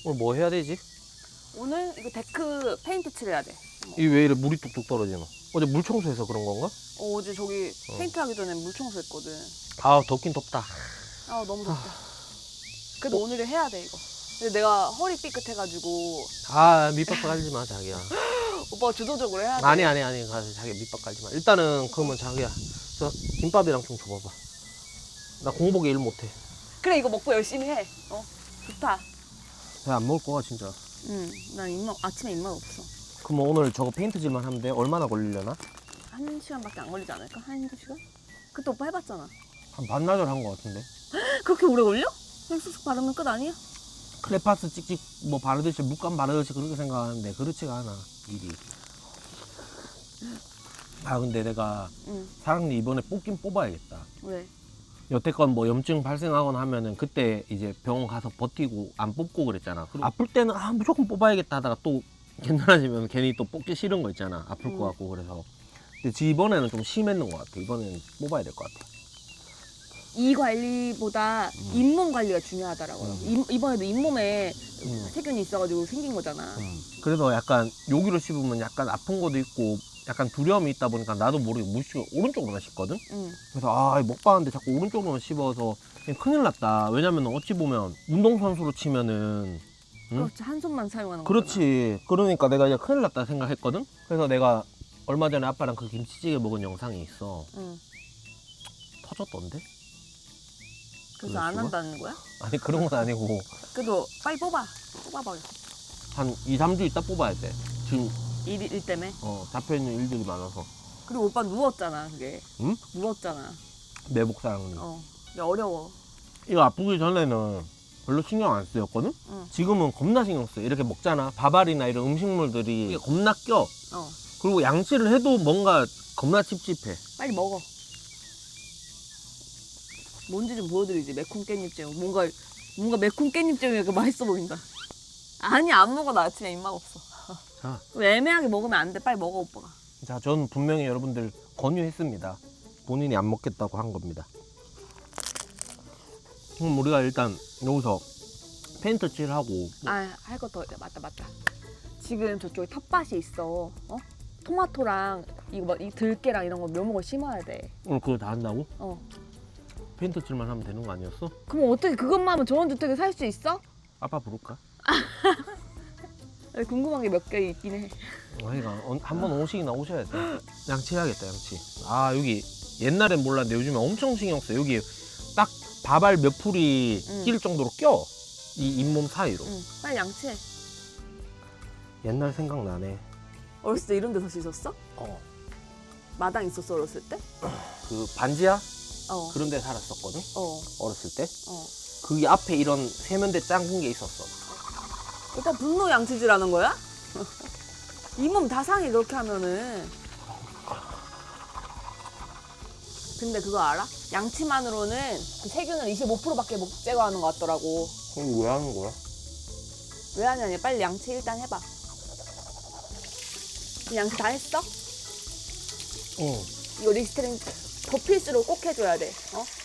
오늘 뭐 해야 되지? 오늘 이거 데크 페인트 칠해야 돼. 이 왜 이래 물이 뚝뚝 떨어지노? 어제 물 청소해서 그런 건가? 어제 저기 페인트 하기 전에 물 청소했거든. 아 덥긴 덥다. 아 너무 덥다. 그래도 오늘은 해야 돼 이거. 근데 내가 허리 삐끗해가지고 아 밑밥 깔지 마 자기야. 오빠가 주도적으로 해야 돼. 아니 가서 자기 밑밥 깔지 마. 일단은 그러면 자기야 저 김밥이랑 좀 줘봐봐. 나 공복에 일 못해. 그래 이거 먹고 열심히 해. 좋다. 배 안 먹을 거야 진짜. 난 입맛 아침에 입맛 없어. 그럼 오늘 저거 페인트질만 하면 돼? 얼마나 걸리려나? 1시간밖에 안 걸리지 않을까? 1~2시간? 그때 오빠 해봤잖아. 한 반나절 한 거 같은데. 그렇게 오래 걸려? 그냥 쓱쓱 바르면 끝 아니야? 크레파스 찍찍 뭐 바르듯이 물감 바르듯이 그렇게 생각하는데 그렇지가 않아 일이. 아 근데 내가 응. 사랑니 이번에 뽑긴 뽑아야겠다. 왜? 여태껏 뭐 염증 발생하거나 하면은 그때 이제 병원 가서 버티고 안 뽑고 그랬잖아. 그리고 아플 때는 무조건 뽑아야겠다 하다가 또 괜찮아지면 괜히 또 뽑기 싫은 거 있잖아. 아플 것 같고 그래서. 근데 이번에는 좀 심했는 것 같아. 이번에는 뽑아야 될 것 같아. 이 관리보다 잇몸 관리가 중요하더라고요. 이번에도 잇몸에 세균이 있어가지고 생긴 거잖아. 그래서 약간 여기로 씹으면 약간 아픈 것도 있고 약간 두려움이 있다 보니까 나도 모르게 무식을 오른쪽으로만 씹거든? 그래서 먹방하는데 자꾸 오른쪽으로만 씹어서 큰일 났다. 왜냐면 어찌 보면 운동선수로 치면은 그렇지, 한 손만 사용하는 거잖아. 그렇지. 그러니까 내가 이제 큰일 났다 생각했거든? 그래서 내가 얼마 전에 아빠랑 그 김치찌개 먹은 영상이 있어. 터졌던데? 그래서 안 식으로? 한다는 거야? 아니 그런 건 아니고 그래도 빨리 뽑아봐. 한 2, 3주 있다 뽑아야 돼. 지금 일 때문에. 잡혀있는 일들이 많아서. 그리고 오빠 누웠잖아, 그게. 응? 누웠잖아. 내복사랑은. 근데 어려워. 이거 아프기 전에는 별로 신경 안 쓰였거든? 응. 지금은 겁나 신경 써. 이렇게 먹잖아. 밥알이나 이런 음식물들이 이게 겁나 껴. 그리고 양치를 해도 뭔가 겁나 찝찝해. 빨리 먹어. 뭔지 좀 보여드리지. 매콤 깻잎잼. 뭔가 매콤 깻잎잼이 이렇게 맛있어 보인다. 아니, 안 먹어. 나 아침에 입맛 없어. 자, 애매하게 먹으면 안 돼. 빨리 먹어, 오빠가. 자, 전 분명히 여러분들 권유했습니다. 본인이 안 먹겠다고 한 겁니다. 그럼 우리가 일단 여기서 페인트 칠하고 할 거 더. 맞다. 지금 저쪽에 텃밭이 있어. 토마토랑 이 들깨랑 이런 거 묘목을 심어야 돼. 오늘 그거 다 한다고? 어. 페인트 칠만 하면 되는 거 아니었어? 그럼 어떻게 그것만 하면 전원주택에 살 수 있어? 아빠 부를까? 궁금한 게 몇 개 있긴 해. 아이가 한번 오시긴 오셔야 돼. 양치해야겠다 양치. 여기 옛날엔 몰랐는데 요즘에 엄청 신경 써. 여기 딱 밥알 몇 풀이 낄 정도로 껴. 이 잇몸 사이로. 빨리 양치해. 옛날 생각나네. 어렸을 때 이런 데서 씻었어? 마당 있었어, 어렸을 때? 그 반지하? 어. 그런 데 살았었거든? 어. 어렸을 때? 어. 거기 앞에 이런 세면대 작은 게 있었어. 오빠 분노 양치질하는 거야? 잇몸 다 상해 그렇게 하면은. 근데 그거 알아? 양치만으로는 그 세균을 25%밖에 못 제거하는 것 같더라고. 그럼 왜 하는 거야? 왜 하냐니? 빨리 양치 일단 해봐. 양치 다 했어? 응. 이거 리스트링 더 필수로 꼭 해줘야 돼.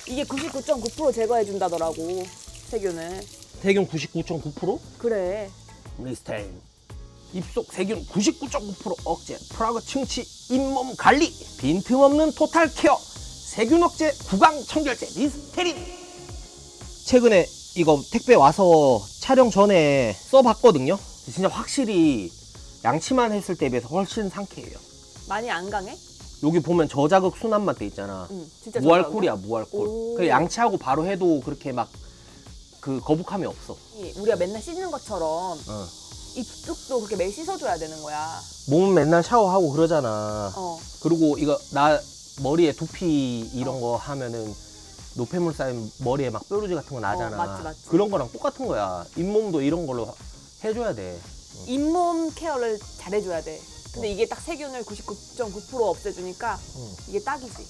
이게 99.9% 제거해준다더라고, 세균을. 세균 99.9%? 그래. 리스테인. 입속 세균 99.9% 억제, 프라그 충치, 잇몸 관리, 빈틈없는 토탈 케어, 세균 억제, 구강 청결제, 리스테린. 최근에 이거 택배 와서 촬영 전에 써봤거든요. 진짜 확실히 양치만 했을 때에 비해서 훨씬 상쾌해요. 많이 안 강해? 여기 보면 저자극 순환맛 돼 있잖아. 진짜 무알콜이야, 무알콜. 오. 그 양치하고 바로 해도 그렇게 막 그 거북함이 없어. 우리가 맨날 씻는 것처럼 입속도 그렇게 매일 씻어줘야 되는 거야. 몸은 맨날 샤워하고 그러잖아. 그리고 이거 나 머리에 두피 이런 거 하면은 노폐물 쌓인 머리에 막 뾰루지 같은 거 나잖아. 맞지. 그런 거랑 똑같은 거야. 잇몸도 이런 걸로 해줘야 돼. 잇몸 케어를 잘해줘야 돼. 근데 이게 딱 세균을 99.9% 없애주니까 이게 딱이지.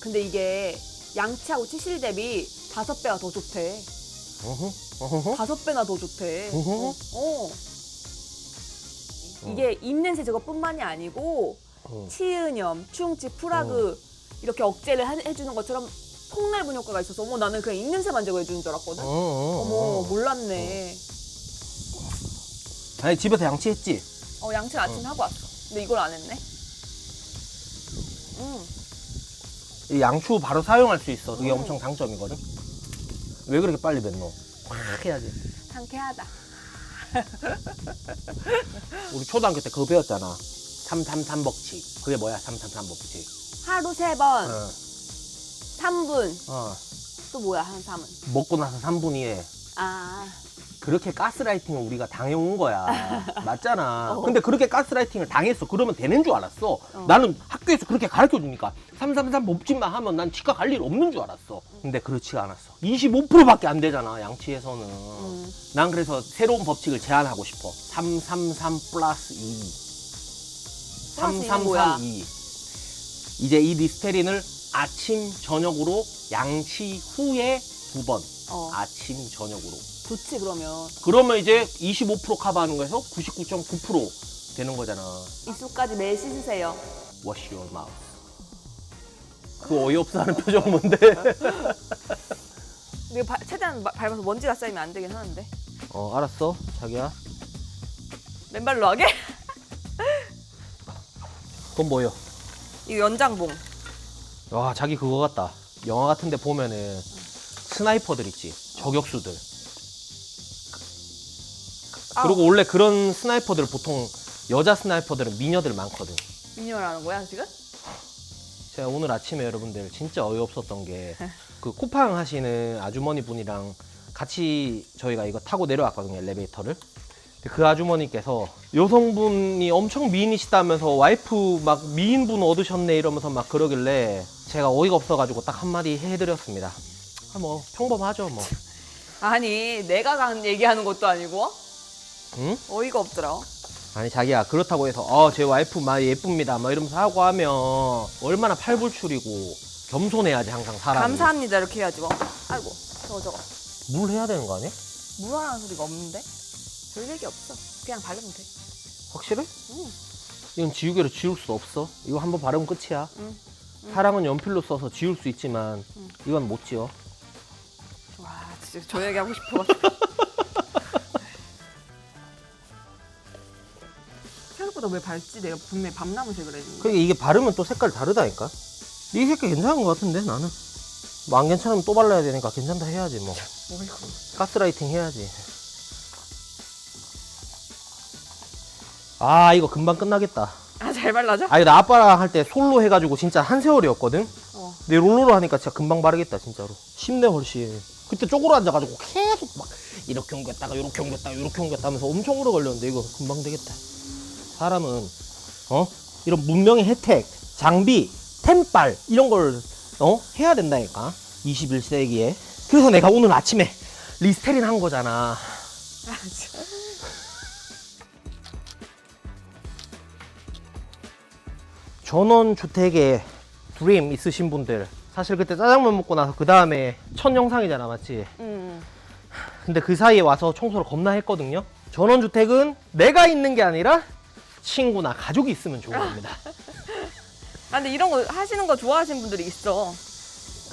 근데 이게 양치하고 치실 대비 5배가 더 좋대. 5배나 더 좋대. 이게 입냄새 저것뿐만이 아니고 치은염, 충치, 프라그 이렇게 억제를 해주는 것처럼 속 넓은 효과가 있어서 어머 나는 그냥 입냄새만 제거해주는 줄 알았거든. 어머 몰랐네. 아니 집에서 양치했지? 양치는 아침에 하고 왔어. 근데 이걸 안 했네. 이 양추 바로 사용할 수 있어. 그게 엄청 장점이거든. 왜 그렇게 빨리 뱉노? 확 해야지. 상쾌하다. 우리 초등학교 때 그거 배웠잖아. 333 법칙. 그게 뭐야? 333 법칙. 하루 3번, 어. 3분. 어. 또 뭐야 한 3은? 먹고 나서 3분 이에 그렇게 가스라이팅을 우리가 당해온 거야. 맞잖아. 근데 그렇게 가스라이팅을 당했어. 그러면 되는 줄 알았어. 나는 학교에서 그렇게 가르쳐 주니까 333 법칙만 하면 난 치과 갈 일 없는 줄 알았어. 근데 그렇지가 않았어. 25%밖에 안 되잖아, 양치에서는. 난 그래서 새로운 법칙을 제안하고 싶어. 333 플러스 2. 3332. 이제 이 리스테린을 아침, 저녁으로 양치 후에 2번. 아침, 저녁으로. 좋지 그러면. 그러면 이제 25% 커버하는 거에서 99.9% 되는 거잖아. 입술까지 매일 씻으세요. Wash your mouth. 그 어이없어 하는 표정 뭔데? 근데 최대한 밟아서 먼지가 쌓이면 안 되긴 하는데. 알았어, 자기야. 맨발로 하게? 그건 뭐예요? 이거 연장봉. 와, 자기 그거 같다. 영화 같은 데 보면은 스나이퍼들 있지, 저격수들. 그리고 원래 그런 스나이퍼들 보통 여자 스나이퍼들은 미녀들 많거든. 미녀라는 거야 지금? 제가 오늘 아침에 여러분들 진짜 어이없었던 게 그 쿠팡 하시는 아주머니 분이랑 같이 저희가 이거 타고 내려왔거든요, 엘리베이터를. 근데 그 아주머니께서 여성분이 엄청 미인이시다면서 와이프 막 미인분 얻으셨네 이러면서 막 그러길래 제가 어이가 없어가지고 딱 한마디 해드렸습니다. 뭐 평범하죠 뭐. 아니 내가 얘기하는 것도 아니고. 응? 어이가 없더라. 아니 자기야, 그렇다고 해서 제 와이프 막 예쁩니다 막 이러면서 하고 하면 얼마나 팔불출이고. 겸손해야지 항상 사람이. 감사합니다 이렇게 해야지 뭐. 아이고 저거. 물 해야 되는 거 아니야? 무화라는 소리가 없는데? 별 얘기 없어. 그냥 바르면 돼. 확실해? 응. 이건 지우개로 지울 수 없어. 이거 한번 바르면 끝이야. 응. 사랑은 연필로 써서 지울 수 있지만 이건 못 지워. 와 진짜 저 얘기 하고 싶어. 생각보다 왜 밝지? 내가 분명히 밤나무색을 했는데. 그러니까 이게 바르면 또 색깔 다르다니까. 이 색깔 괜찮은 것 같은데 나는. 뭐 안 괜찮으면 또 발라야 되니까 괜찮다 해야지 뭐. 어이구. 가스라이팅 해야지. 아 이거 금방 끝나겠다. 잘 발라져? 아니 나 아빠랑 할 때 솔로 해가지고 진짜 한 세월이었거든. 근데 롤러로 하니까 진짜 금방 바르겠다 진짜로. 쉽네 훨씬. 그때 쪼그러 앉아가지고 계속 막 이렇게 옮겼다가 이렇게 옮겼다가 이렇게 옮겼다 하면서 엄청 오래 걸렸는데 이거 금방 되겠다. 사람은 이런 문명의 혜택, 장비, 템빨 이런 걸 해야 된다니까 21세기에. 그래서 내가 오늘 아침에 리스테린 한 거잖아. 전원주택에 드림 있으신 분들, 사실 그때 짜장면 먹고 나서 그 다음에 첫 영상이잖아, 맞지? 근데 그 사이에 와서 청소를 겁나 했거든요. 전원주택은 내가 있는 게 아니라 친구나 가족이 있으면 좋은 겁니다. 근데 이런 거 하시는 거 좋아하시는 분들이 있어.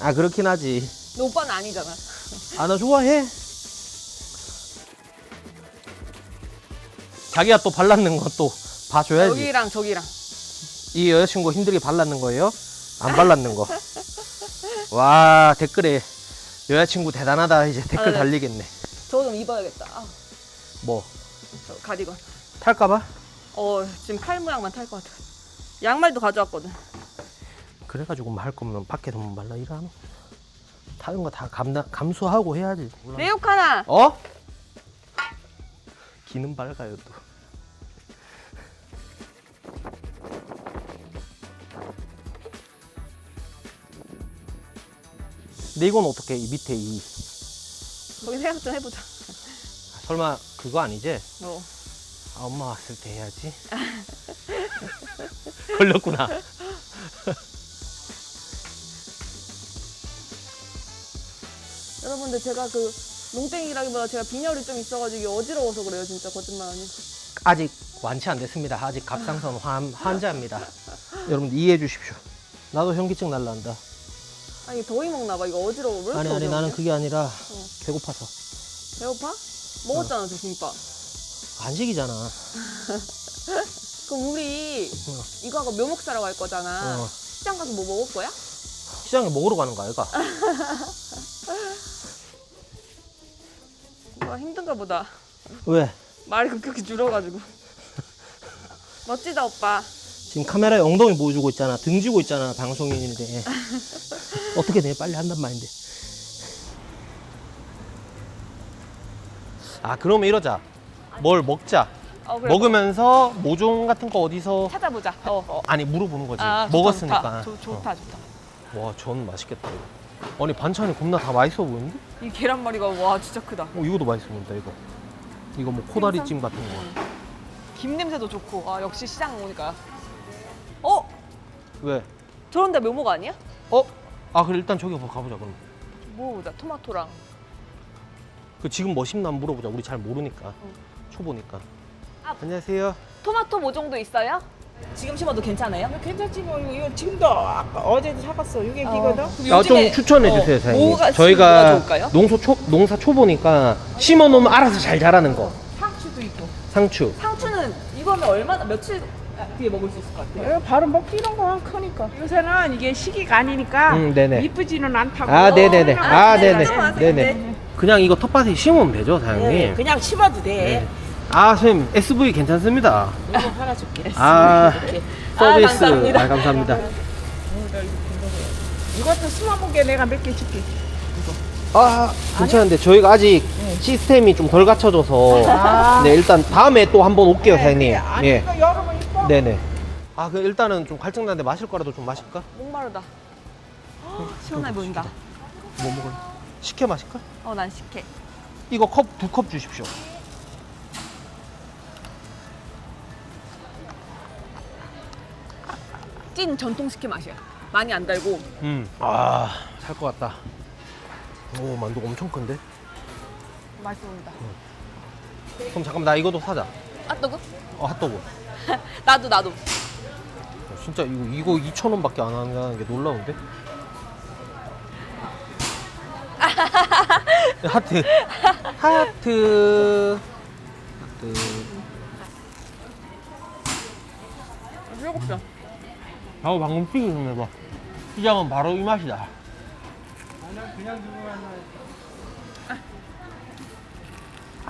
아 그렇긴 하지. 근데 오빠는 아니잖아. 나 좋아해. 자기가 또 발랐는 거 또 봐줘야지. 여기랑 저기랑. 이 여자친구 힘들게 발랐는 거예요? 안 발랐는 거. 와 댓글에 여자친구 대단하다 이제 댓글 네. 달리겠네. 저거 좀 입어야겠다. 뭐 저 가디건. 탈까봐? 지금 팔 모양만 탈 것 같아. 양말도 가져왔거든. 그래가지고 뭐 할 거면 밖에 좀 발라 일하노. 타는 거 다 감수하고 해야지. 몰라. 내욕 하나. 기는 밝아요 또. 근데 이건 어떻게 이 밑에 이 거기 생각 좀 해보자. 설마 그거 아니지? 엄마 왔을 때 해야지. 걸렸구나. 여러분들 제가 그 농땡이라기보다 제가 빈혈이 좀 있어가지고 어지러워서 그래요. 진짜 거짓말 아니에요. 아직 완치 안 됐습니다. 아직 갑상선 환자입니다. 여러분 이해해 주십시오. 나도 현기증 날란다. 아니 더위 먹나 봐. 이거 어지러워. 왜 이렇게 아니 어지럽냐? 나는 그게 아니라 배고파서. 배고파? 먹었잖아 저 김밥. 간식이잖아. 그럼 우리 이거 하고 묘목 사러 갈 거잖아. 시장 가서 뭐 먹을 거야? 시장에 먹으러 가는 거야 얘가. 힘든가 보다. 왜? 말이 급격히 줄어가지고. 멋지다 오빠. 지금 카메라에 엉덩이 보여주고 있잖아. 등지고 있잖아 방송인인데. 어떻게 돼? 빨리 한단 말인데. 아 그러면 이러자. 뭘 먹자. 그래. 먹으면서 모종 같은 거 어디서 찾아보자. 아니 물어보는 거지. 좋다, 먹었으니까. 좋다. 와, 전 맛있겠다. 이거. 아니 반찬이 겁나 다 맛있어 보이는데? 이 계란말이가 와 진짜 크다. 이거도 맛있어 보인다 이거. 이거 뭐 코다리찜 같은 거. 김 냄새도 좋고. 아 역시 시장 오니까. 왜? 저런데 묘목 아니야? 아 그래 일단 저기 가보자 그럼. 먹어보자. 토마토랑. 그 지금 뭐 심나 한번 물어보자. 우리 잘 모르니까. 초보니까. 안녕하세요. 토마토 모종도 있어요? 지금 심어도 괜찮아요? 괜찮지 뭐 이거 지금도 아까 어제도 사갔어. 이게 기거든. 좀 추천해 주세요, 사장님. 뭐가 저희가 좋을까요? 농사 초보니까 심어 놓으면 알아서 잘 자라는 거. 상추도 있고. 상추. 상추는 이거는 얼마나 며칠 뒤에 먹을 수 있을 것 같아요? 이거 바로 먹기 이런 거 크니까. 요새는 이게 시기가 아니니까 네네. 이쁘지는 않다고. 아, 네네네. 네네. 좀 네네. 그냥 이거 텃밭에 심으면 되죠, 사장님. 네, 그냥 심어도 돼. 네. 아, 선생님, SV 괜찮습니다. 이거 하나 줄게. 아, 서비스. 감사합니다. 감사합니다. 이것도 심어보게 내가 몇 개 줄게. 아, 괜찮은데 저희가 아직 시스템이 좀 덜 갖춰져서. 네, 일단 다음에 또 한번 올게요, 사장님. 아니 예. 이거 여름은 이뻐. 네네. 아, 그 일단은 좀 갈증나는데 마실 거라도 좀 마실까? 목마르다. 시원해 보인다. 뭐 먹을래? 식혜 마실까? 난 식혜. 이거 컵 2컵 주십시오. 찐 전통 식혜 맛이야. 많이 안 달고. 아, 살 것 같다. 오, 만두가 엄청 큰데? 맛있어 보인다. 그럼 잠깐만, 나 이것도 사자. 핫도그? 핫도그. 나도. 진짜 이거 2,000원밖에 안 하는 게 놀라운데? 하트. 배고프다. 하고 방금 튀기 좀 해봐. 시장은 바로 이 맛이다.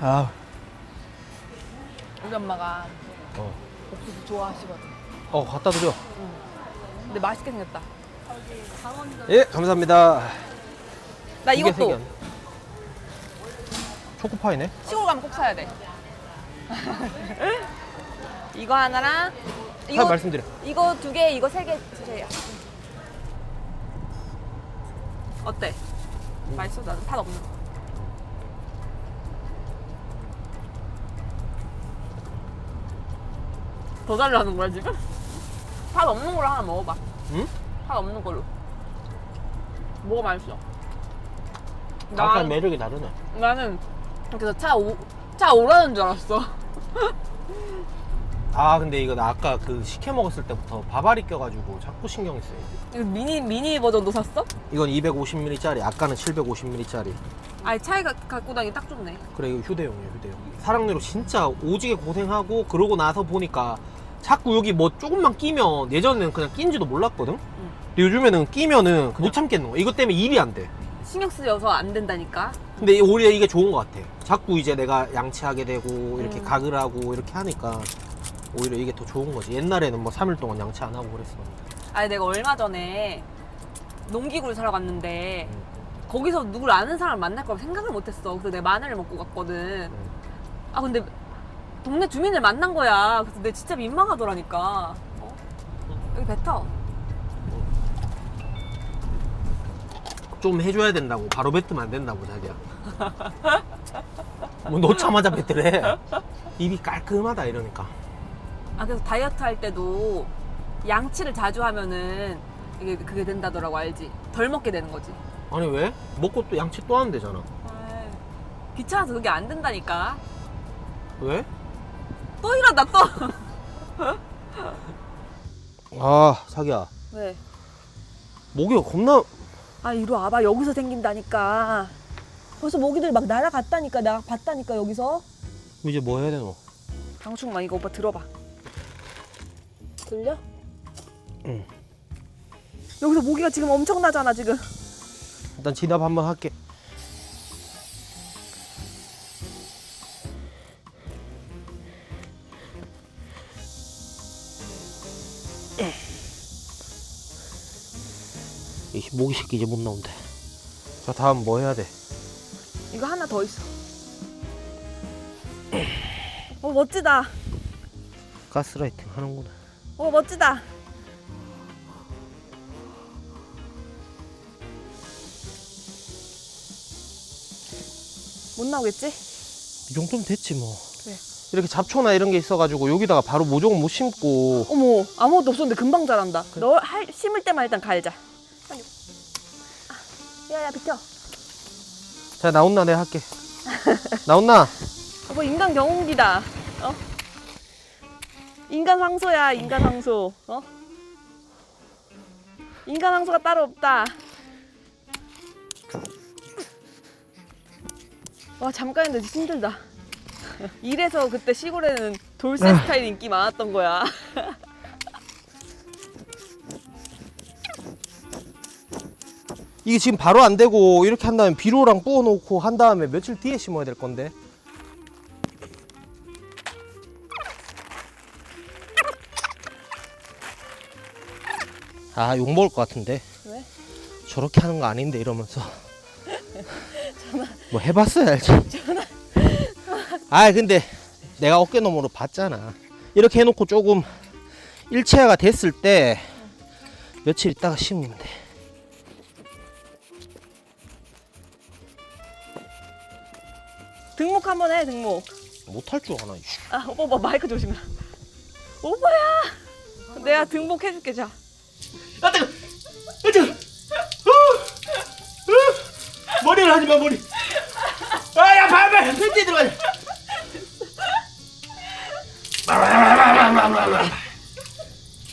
아, 우리 엄마가 어, 옥수수 좋아하시거든. 갖다 드려. 근데 맛있게 생겼다. 예, 감사합니다. 나 이게 세 이것도 개. 초코파이네. 시골 가면 꼭 사야 돼. 이거 하나랑 다 말씀드려. 이거 2개, 이거 3개 주세요. 어때? 맛있어? 나는 팥 없는 거. 더 달라는 거야 지금? 팥 없는 걸로 하나 먹어봐. 응? 팥 없는 걸로. 뭐가 맛있어? 약간 매력이 다르네. 나는 그래서 차 오라는 줄 알았어. 아, 근데 이거 나 아까 그 식혜 먹었을 때부터 밥알이 껴가지고 자꾸 신경이 쓰여. 이거 미니 버전도 샀어? 이건 250ml짜리, 아까는 750ml짜리. 아니 차이가 갖고 다니기 딱 좋네. 그래, 이거 휴대용이야, 휴대용. 사랑니로 진짜 오지게 고생하고 그러고 나서 보니까 자꾸 여기 뭐 조금만 끼면, 예전에는 그냥 낀지도 몰랐거든? 근데 요즘에는 끼면은 못 참겠는 거야. 이것 때문에 일이 안 돼. 신경 쓰여서 안 된다니까. 근데 오히려 이게 좋은 것 같아. 자꾸 이제 내가 양치하게 되고 이렇게 각을 하고 이렇게 하니까 오히려 이게 더 좋은 거지. 옛날에는 뭐 3일 동안 양치 안 하고 그랬어. 아니 내가 얼마 전에 농기구를 사러 갔는데 거기서 누굴 아는 사람을 만날 거라고 생각을 못했어. 그래서 내가 마늘을 먹고 갔거든. 아 근데 동네 주민을 만난 거야. 그래서 내가 진짜 민망하더라니까. 여기 뱉어. 좀 해줘야 된다고. 바로 뱉으면 안 된다고, 자기야. 뭐 놓자마자 뱉으래. 입이 깔끔하다 이러니까. 아 그래서 다이어트 할 때도 양치를 자주 하면은 이게 그게 된다더라고. 알지? 덜 먹게 되는 거지. 아니 왜? 먹고 또 양치 또 하면 되잖아. 귀찮아서 그게 안 된다니까. 왜? 또 이러다 또. 아, 자기야. 왜? 목이 겁나 아 이리 와봐. 여기서 생긴다니까. 벌써 모기들 막 날아갔다니까. 나 봤다니까 여기서. 이제 뭐 해야 되노? 방충망 이거 오빠 들어봐. 들려? 응. 여기서 모기가 지금 엄청나잖아 지금. 일단 진압 한번 할게. 이 모기 새끼 이제 못 나온대. 자, 다음 뭐 해야 돼? 이거 하나 더 있어. 멋지다. 가스라이팅 하는구나. 멋지다. 못 나오겠지? 이 정도면 됐지 뭐. 그래. 이렇게 잡초나 이런 게 있어가지고 여기다가 바로 모종은 못 심고. 어머 아무것도 없었는데 금방 자란다. 너 심을 때만 일단 갈자. 빨리. 야야 비켜. 자, 나온나 내가 할게. 나온나? 뭐 인간 경운기다. 인간 황소야 인간 황소. 인간 황소가 따로 없다. 와 잠깐인데 힘들다. 이래서 그때 시골에는 돌쇠 스타일 인기 많았던 거야. 이게 지금 바로 안 되고 이렇게 한 다음에 비료랑 부어놓고 한 다음에 며칠 뒤에 심어야 될 건데. 아, 욕 먹을 것 같은데. 왜? 저렇게 하는 거 아닌데 이러면서. 뭐 해봤어야 알지. 아, 근데 내가 어깨 너머로 봤잖아. 이렇게 해놓고 조금 일체화가 됐을 때 며칠 있다가 심으면 돼. 등목 한번 해 등목. 못할 줄 아나. 이씨. 아 오빠 마이크 조심해. 오빠야. 내가 등목 해줄게 자. 아, 뜨거! 아, 뜨거! 머리를 하지 마, 머리. 아, 야, 발발! 팬티 들어가자.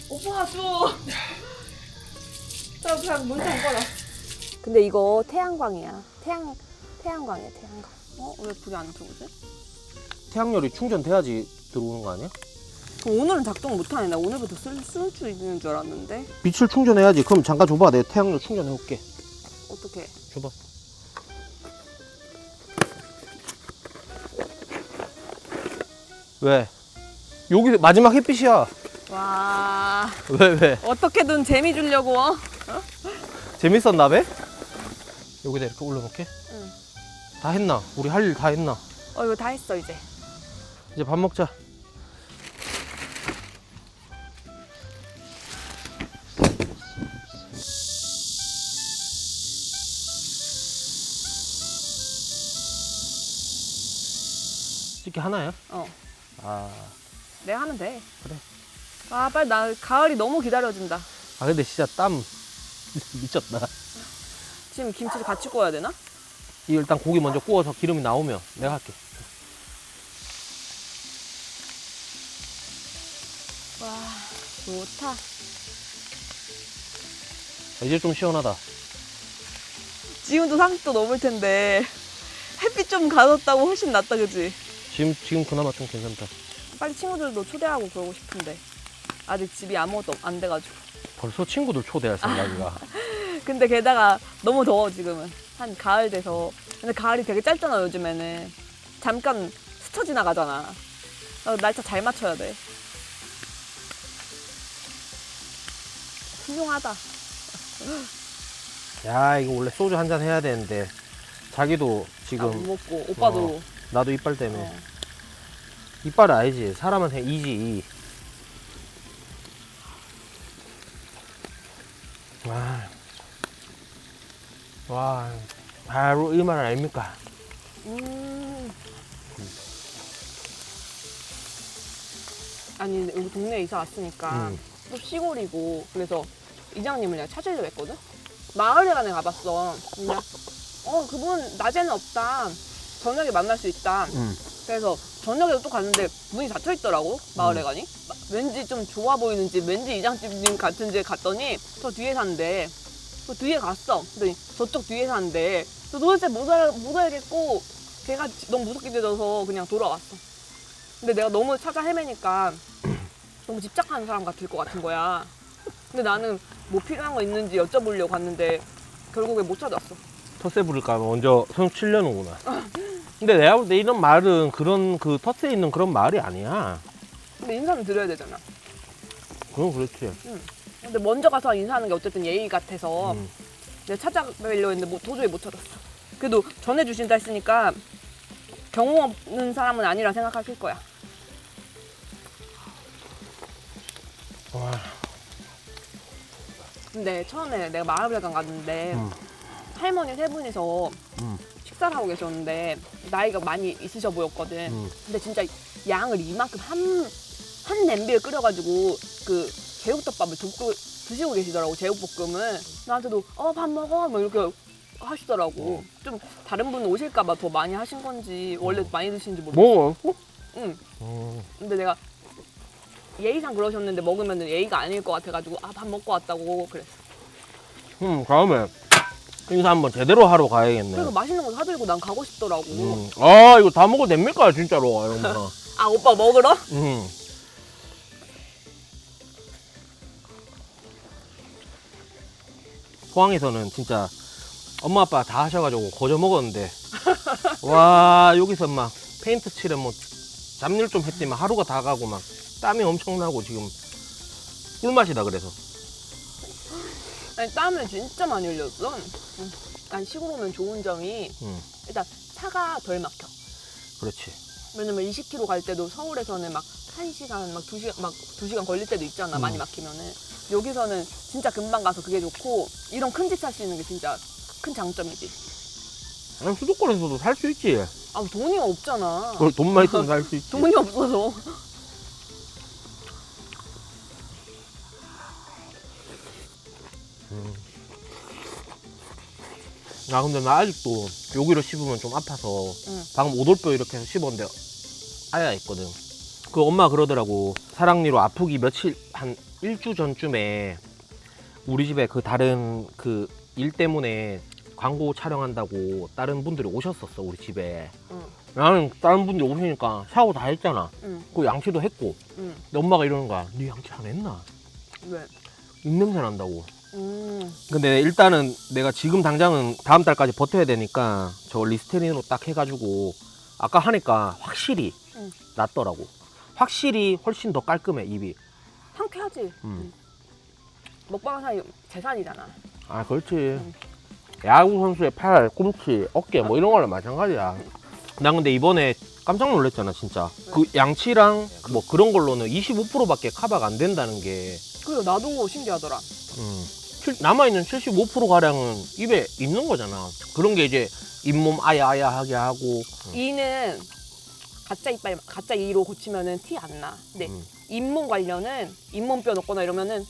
오빠 줘. 그냥 문 좀 꺼라. 근데 이거 태양광이야. 태양광이야 태양광. 왜 불이 안 들어오지? 태양열이 충전돼야지 들어오는 거 아니야? 그럼 오늘은 작동 못하네. 나 오늘부터 쓸 수 있는 줄 알았는데. 빛을 충전해야지. 그럼 잠깐 줘봐. 내가 태양열 충전해 올게. 어떻게? 줘봐. 왜? 여기 마지막 햇빛이야. 와. 왜? 어떻게든 재미 주려고. 재밌었나 봐? 여기다 이렇게 올려놓게? 응. 다 했나? 우리 할 일 다 했나? 이거 다 했어 이제. 이제 밥 먹자. 찍기 하나야? 아, 내가 하면 돼. 그래. 아 빨리 나 가을이 너무 기다려진다. 아 근데 진짜 땀 미쳤다. 지금 김치를 같이 구워야 되나? 이 일단 고기 먼저 구워서 기름이 나오면 내가 할게. 와 좋다. 이제 좀 시원하다. 지금도 30도 넘을 텐데 햇빛 좀 가졌다고 훨씬 낫다 그지? 지금 그나마 좀 괜찮다. 빨리 친구들도 초대하고 그러고 싶은데 아직 집이 아무것도 안 돼가지고. 벌써 친구들 초대할 생각이가. 근데 게다가 너무 더워 지금은. 한 가을 돼서. 근데 가을이 되게 짧잖아 요즘에는. 잠깐 스쳐 지나가잖아. 날짜 잘 맞춰야 돼. 훌륭하다. 야, 이거 원래 소주 한 잔 해야 되는데 자기도 나 지금 못 먹고 오빠도. 나도 이빨 때문에. 어. 이빨은 알지. 사람한테 이지. 와, 바로 이 말 아닙니까? 아니 여기 동네에 이사 왔으니까 또 시골이고 그래서 이장님을 내가 찾으려고 했거든? 마을에 가네 가봤어. 근데 그분 낮에는 없다. 저녁에 만날 수 있다. 그래서 저녁에도 또 갔는데 문이 닫혀 있더라고 마을에 가니. 왠지 좀 좋아 보이는지 왠지 이장님 같은지 갔더니 저 뒤에 산대. 그 뒤에 갔어. 그랬더니 저쪽 뒤에 사는데 도대체 못 알겠고 걔가 너무 무섭게 되져서 그냥 돌아왔어. 근데 내가 너무 찾아 헤매니까 너무 집착하는 사람 같을 것 같은 거야. 근데 나는 뭐 필요한 거 있는지 여쭤보려고 갔는데 결국에 못 찾았어. 텃세 부릴까 먼저 손 치려는구나. 근데 내가 볼 때 이런 말은 그런 그 텃세에 있는 그런 말이 아니야. 근데 인사는 드려야 되잖아. 그건 그렇지. 근데 먼저 가서 인사하는 게 어쨌든 예의 같아서 음. 내가 찾아뵈려고 했는데 도저히 못 찾았어. 그래도 전해주신다 했으니까 경우 없는 사람은 아니라 생각하실 거야. 와. 근데 처음에 내가 마을회관 갔는데 음. 할머니 세 분이서 음. 식사를 하고 계셨는데 나이가 많이 있으셔 보였거든. 근데 진짜 양을 이만큼 한 냄비에 끓여가지고 그 제육덮밥을 드시고 계시더라고. 제육볶음을. 나한테도 밥 먹어 뭐 이렇게 하시더라고. 좀 다른 분 오실까봐 더 많이 하신 건지 원래 많이 드시는지 모르겠어. 뭐? 응. 근데 내가 예의상 그러셨는데 먹으면 예의가 아닐 것 같아가지고 밥 먹고 왔다고 그랬어. 다음에 인사 한번 제대로 하러 가야겠네. 그래서 맛있는 거 사들고 난 가고 싶더라고. 아 이거 다 먹어도 됩니까 진짜로 이러면. 아 오빠 먹으러? 포항에서는 진짜 엄마 아빠 다 하셔가지고 거저 먹었는데 와 여기서 막 페인트 칠해 뭐 잡일 좀 했더니 하루가 다 가고 막 땀이 엄청 나고 지금 꿀맛이다 그래서. 아니 땀을 진짜 많이 흘렸어. 아니 시골 오면 좋은 점이 일단 차가 덜 막혀. 그렇지. 왜냐면 20km 갈 때도 서울에서는 막 1시간, 막 2시간, 막 2시간 걸릴 때도 있잖아. 많이 막히면은. 여기서는 진짜 금방 가서 그게 좋고 이런 큰 집 살 수 있는 게 진짜 큰 장점이지. 아니 수도권에서도 살 수 있지. 아 돈이 없잖아. 그걸 돈만 있으면 살 수 있지. 돈이 없어서. 아 근데 나 아직도 여기로 씹으면 좀 아파서 방금 오돌뼈 이렇게 해서 씹었는데 아야 있거든. 그 엄마 그러더라고. 사랑니로 아프기 며칠 한 일주 전쯤에 우리 집에 그 다른 그 일 때문에 광고 촬영한다고 다른 분들이 오셨었어 우리 집에. 나는 다른 분들이 오시니까 샤워 다 했잖아. 그 양치도 했고. 근데 엄마가 이러는 거야. 네 양치 안 했나? 왜? 입냄새 난다고. 근데 일단은 내가 지금 당장은 다음 달까지 버텨야 되니까 저 리스테린으로 딱 해가지고 아까 하니까 확실히 낫더라고. 확실히 훨씬 더 깔끔해 입이. 상쾌하지. 먹방은 사실 재산이잖아. 아 그렇지. 야구 선수의 팔, 꿈치, 어깨 뭐 이런 거랑 마찬가지야. 난 근데 이번에 깜짝 놀랐잖아 진짜. 그 양치랑 뭐 그런 걸로는 25%밖에 커버가 안 된다는 게. 그리고 나도 신기하더라. 남아있는 75%가량은 입에 있는 거잖아. 그런 게 이제 잇몸 아야아야하게 하고. 이는 가짜 이빨, 가짜 이로 고치면은 티 안 나. 근데 잇몸 관련은 잇몸뼈 넣거나 이러면은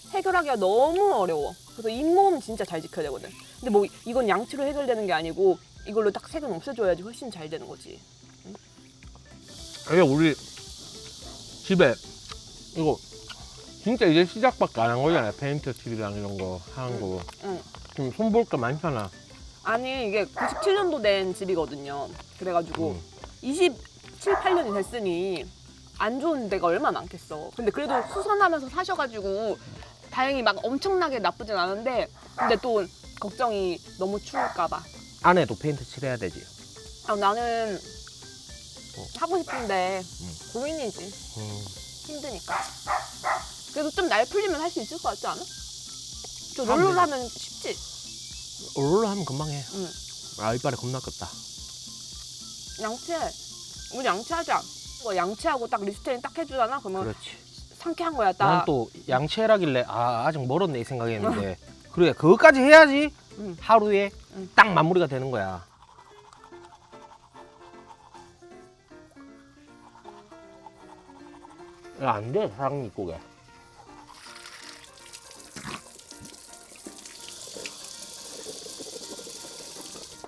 해결하기가 너무 어려워. 그래서 잇몸 진짜 잘 지켜야 되거든. 근데 뭐 이건 양치로 해결되는 게 아니고 이걸로 딱 색은 없애줘야지 훨씬 잘 되는 거지. 이게 우리 집에 이거 진짜 이제 시작밖에 안 한 거잖아요. 페인트 칠이랑 이런 거 하는 거. 좀 손볼 게 많잖아. 아니 이게 97년도 된 집이거든요. 그래가지고 27, 8년이 됐으니 안 좋은 데가 얼마나 많겠어. 근데 그래도 수선하면서 사셔가지고 다행히 막 엄청나게 나쁘진 않은데 근데 또 걱정이 너무 추울까봐. 안에도 페인트 칠해야 되지. 아, 나는 하고 싶은데 고민이지. 힘드니까. 그래도 좀 날 풀리면 할 수 있을 것 같지 않아? 저 롤러 하면 쉽지? 롤러 하면 금방 해. 응. 아 이빨에 겁나 컸다. 양치해. 우리 양치하자. 뭐 양치하고 딱 리스테린 딱 해주잖아? 그러면 그렇지. 상쾌한 거야, 딱. 난 또 양치해라길래 아직 멀었네 이 생각했는데 그래 그것까지 해야지 하루에 딱 마무리가 되는 거야. 야, 안 돼, 사랑니 고개.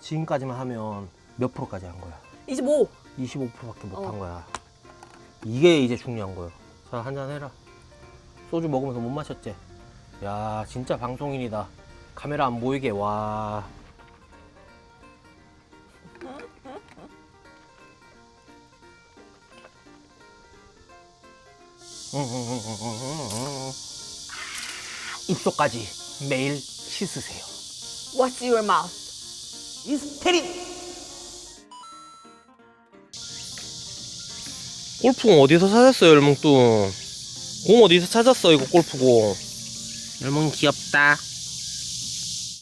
지금까지만 하면 몇 프로까지 한 거야? 25. 25%밖에 못 한 거야. 이게 이제 중요한 거예요. 자, 한잔 해라. 소주 먹으면서 못 마셨지? 야, 진짜 방송인이다. 카메라 안 보이게. 와. 입속까지 매일 씻으세요. What's your mouth? 리스테린. 골프공 어디서 찾았어요, 열몽뚱? 공 어디서 찾았어, 이거 골프공? 열몽 귀엽다.